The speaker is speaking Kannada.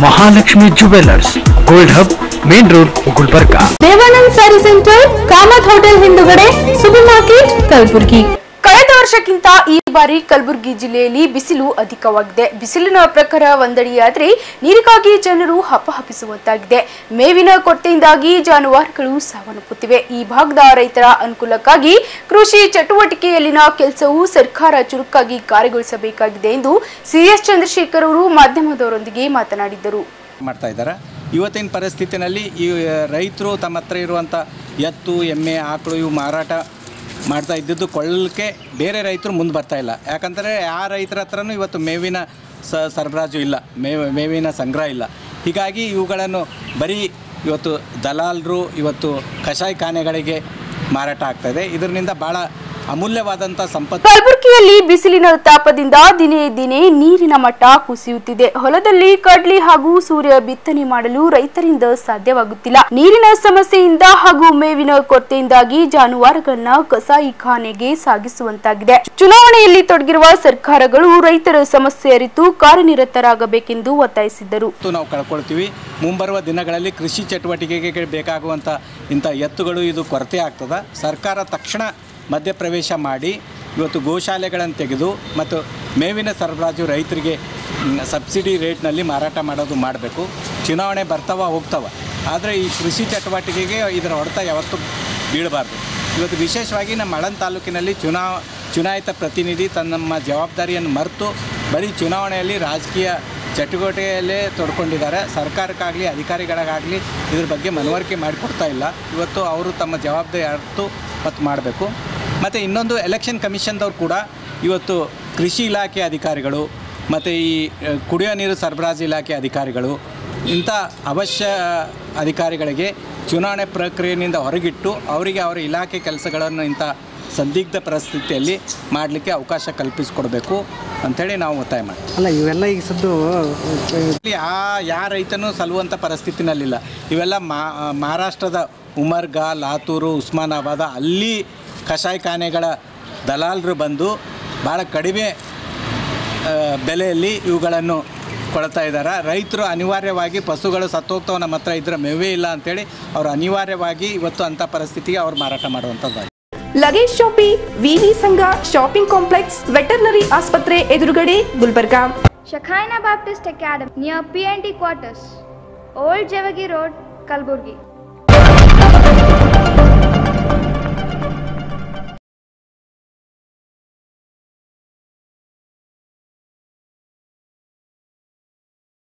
Mahalakshmi jewellers gold hub main road Gulbarga Devanand sari centre Kamath hotel ಹಿಂದುಗಡೆ ಸೂಪರ್ ಮಾರ್ಕೆಟ್ ಕಲಬುರಗಿ ಕಳೆದ ವರ್ಷಕ್ಕಿಂತ ಈ ಬಾರಿ ಕಲಬುರಗಿ ಜಿಲ್ಲೆಯಲ್ಲಿ ಬಿಸಿಲು ಅಧಿಕವಾಗಿದೆ. ಬಿಸಿಲಿನ ಪ್ರಖರ ಒಂದಡಿಯಾದರೆ ನೀರಿಗಾಗಿ ಜನರು ಹಪಹಪಿಸುವಂತಾಗಿದೆ. ಮೇವಿನ ಕೊರತೆಯಿಂದಾಗಿ ಜಾನುವಾರುಗಳು ಸಾವನ್ನಪ್ಪುತ್ತಿವೆ. ಈ ಭಾಗದ ರೈತರ ಅನುಕೂಲಕ್ಕಾಗಿ ಕೃಷಿ ಚಟುವಟಿಕೆಯಲ್ಲಿನ ಕೆಲಸವು ಸರ್ಕಾರ ಚುರುಕಾಗಿ ಕಾರ್ಯಗೊಳಿಸಬೇಕಾಗಿದೆ ಎಂದು ಸಿಎಸ್ ಚಂದ್ರಶೇಖರ್ ಅವರು ಮಾಧ್ಯಮದವರೊಂದಿಗೆ ಮಾತನಾಡಿದರು. ಇವತ್ತಿನ ಪರಿಸ್ಥಿತಿನಲ್ಲಿ ಈ ರೈತರು ತಮ್ಮ ಹತ್ರ ಇರುವಂಥ ಎತ್ತು ಎಮ್ಮೆ ಆಕಳು ಇವು ಮಾರಾಟ ಮಾಡ್ತಾ ಇದ್ದದ್ದು ಕೊಳ್ಳಲಿಕ್ಕೆ ಬೇರೆ ರೈತರು ಮುಂದೆ ಬರ್ತಾ ಇಲ್ಲ. ಯಾಕಂದರೆ ಆ ರೈತರ ಹತ್ರನೂ ಇವತ್ತು ಮೇವಿನ ಸರಬರಾಜು ಇಲ್ಲ, ಮೇವಿನ ಸಂಗ್ರಹ ಇಲ್ಲ. ಹೀಗಾಗಿ ಇವುಗಳನ್ನು ಬರೀ ಇವತ್ತು ದಲಾಲರು ಇವತ್ತು ಕಷಾಯಖಾನೆಗಳಿಗೆ ಮಾರಾಟ ಆಗ್ತಾಯಿದೆ. ಇದರಿಂದ ಭಾಳ ಅಮೂಲ್ಯವಾದಂಥ ಸಂಪತ್ತು. ಕಲಬುರಗಿಯಲ್ಲಿ ಬಿಸಿಲಿನ ತಾಪದಿಂದ ದಿನೇ ದಿನೇ ನೀರಿನ ಮಟ್ಟ ಕುಸಿಯುತ್ತಿದೆ. ಹೊಲದಲ್ಲಿ ಕಡ್ಲಿ ಹಾಗೂ ಸೂರ್ಯ ಬಿತ್ತನೆ ಮಾಡಲು ರೈತರಿಂದ ಸಾಧ್ಯವಾಗುತ್ತಿಲ್ಲ. ನೀರಿನ ಸಮಸ್ಯೆಯಿಂದ ಹಾಗೂ ಮೇವಿನ ಕೊರತೆಯಿಂದಾಗಿ ಜಾನುವಾರುಗಳನ್ನ ಕಸಾಯಿಖಾನೆಗೆ ಸಾಗಿಸುವಂತಾಗಿದೆ. ಚುನಾವಣೆಯಲ್ಲಿ ತೊಡಗಿರುವ ಸರ್ಕಾರಗಳು ರೈತರ ಸಮಸ್ಯೆ ಅರಿತು ಕಾರ್ಯನಿರತರಾಗಬೇಕೆಂದು ಒತ್ತಾಯಿಸಿದ್ದರು. ನಾವು ಕಳ್ಕೊಳ್ತೀವಿ. ಮುಂಬರುವ ದಿನಗಳಲ್ಲಿ ಕೃಷಿ ಚಟುವಟಿಕೆಗೆ ಬೇಕಾಗುವಂಥ ಇಂಥ ಎತ್ತುಗಳು ಇದು ಕೊರತೆ ಆಗ್ತದೆ. ಸರ್ಕಾರ ತಕ್ಷಣ ಮಧ್ಯಪ್ರವೇಶ ಮಾಡಿ ಇವತ್ತು ಗೋಶಾಲೆಗಳನ್ನು ತೆಗೆದು ಮತ್ತು ಮೇವಿನ ಸರಬರಾಜು ರೈತರಿಗೆ ಸಬ್ಸಿಡಿ ರೇಟ್ನಲ್ಲಿ ಮಾರಾಟ ಮಾಡೋದು ಮಾಡಬೇಕು. ಚುನಾವಣೆ ಬರ್ತಾವ ಹೋಗ್ತಾವ, ಆದರೆ ಈ ಕೃಷಿ ಚಟುವಟಿಕೆಗೆ ಇದರ ಹೊಡೆತ ಯಾವತ್ತೂ ಬೀಳಬಾರ್ದು. ಇವತ್ತು ವಿಶೇಷವಾಗಿ ನಮ್ಮ ಆಳಂದ ತಾಲೂಕಿನಲ್ಲಿ ಚುನಾಯಿತ ಪ್ರತಿನಿಧಿ ತನ್ನ ಜವಾಬ್ದಾರಿಯನ್ನು ಮರೆತು ಬರೀ ಚುನಾವಣೆಯಲ್ಲಿ ರಾಜಕೀಯ ಚಟುವಟಿಕೆಯಲ್ಲೇ ತೊಡ್ಕೊಂಡಿದ್ದಾರೆ. ಸರ್ಕಾರಕ್ಕಾಗಲಿ ಅಧಿಕಾರಿಗಳಿಗಾಗಲಿ ಇದ್ರ ಬಗ್ಗೆ ಮನವರಿಕೆ ಮಾಡಿಕೊಡ್ತಾ ಇಲ್ಲ. ಇವತ್ತು ಅವರು ತಮ್ಮ ಜವಾಬ್ದಾರಿ ಅರ್ತು ಮತ್ತು ಮಾಡಬೇಕು. ಮತ್ತು ಇನ್ನೊಂದು ಎಲೆಕ್ಷನ್ ಕಮಿಷನ್ದವ್ರು ಕೂಡ ಇವತ್ತು ಕೃಷಿ ಇಲಾಖೆ ಅಧಿಕಾರಿಗಳು ಮತ್ತು ಈ ಕುಡಿಯೋ ನೀರು ಸರಬರಾಜು ಇಲಾಖೆ ಅಧಿಕಾರಿಗಳು ಇಂಥ ಅವಶ್ಯ ಅಧಿಕಾರಿಗಳಿಗೆ ಚುನಾವಣೆ ಪ್ರಕ್ರಿಯೆಯಿಂದ ಹೊರಗಿಟ್ಟು ಅವರಿಗೆ ಅವರ ಇಲಾಖೆ ಕೆಲಸಗಳನ್ನು ಇಂಥ ಸಂದಿಗ್ಧ ಪರಿಸ್ಥಿತಿಯಲ್ಲಿ ಮಾಡಲಿಕ್ಕೆ ಅವಕಾಶ ಕಲ್ಪಿಸಿಕೊಡ್ಬೇಕು ಅಂಥೇಳಿ ನಾವು ಒತ್ತಾಯ ಮಾಡ್ತೀವಿ. ಅಲ್ಲ ಇವೆಲ್ಲ ಈಗ ಸದ್ದು ಯಾವ ರೈತನೂ ಸಲ್ಲುವಂಥ ಪರಿಸ್ಥಿತಿನಲ್ಲಿಲ್ಲ. ಇವೆಲ್ಲ ಮಹಾರಾಷ್ಟ್ರದ ಉಮರ್ಗಾ, ಲಾತೂರು, ಉಸ್ಮಾನಾಬಾದ ಅಲ್ಲಿ ಕಷಾಯಖಾನೆಗಳ ದಲಾಲರು ಬಂದು ಭಾಳ ಕಡಿಮೆ ಬೆಲೆಯಲ್ಲಿ ಇವುಗಳನ್ನು ಕೊಡ್ತಾ ಇದ್ದಾರೆ. ರೈತರು ಅನಿವಾರ್ಯವಾಗಿ ಪಶುಗಳು ಸತ್ತೋಗ್ತಾವೆ, ನಮ್ಮ ಹತ್ರ ಇದ್ರೆ ಮೇವೇ ಇಲ್ಲ ಅಂಥೇಳಿ ಅವರು ಅನಿವಾರ್ಯವಾಗಿ ಇವತ್ತು ಅಂಥ ಪರಿಸ್ಥಿತಿಗೆ ಅವ್ರು ಮಾರಾಟ ಮಾಡುವಂಥದ್ದು. ಲಗೇಜ್ ಶಾಪಿ ವಿವಿ ಸಂಘ ಶಾಪಿಂಗ್ ಕಾಂಪ್ಲೆಕ್ಸ್ ವೆಟರ್ನರಿ ಆಸ್ಪತ್ರೆ ಎದುರುಗಡೆ Gulbarga. Shekinah Baptist Academy near PND quarters, Old Javagi Road, Kalburgi.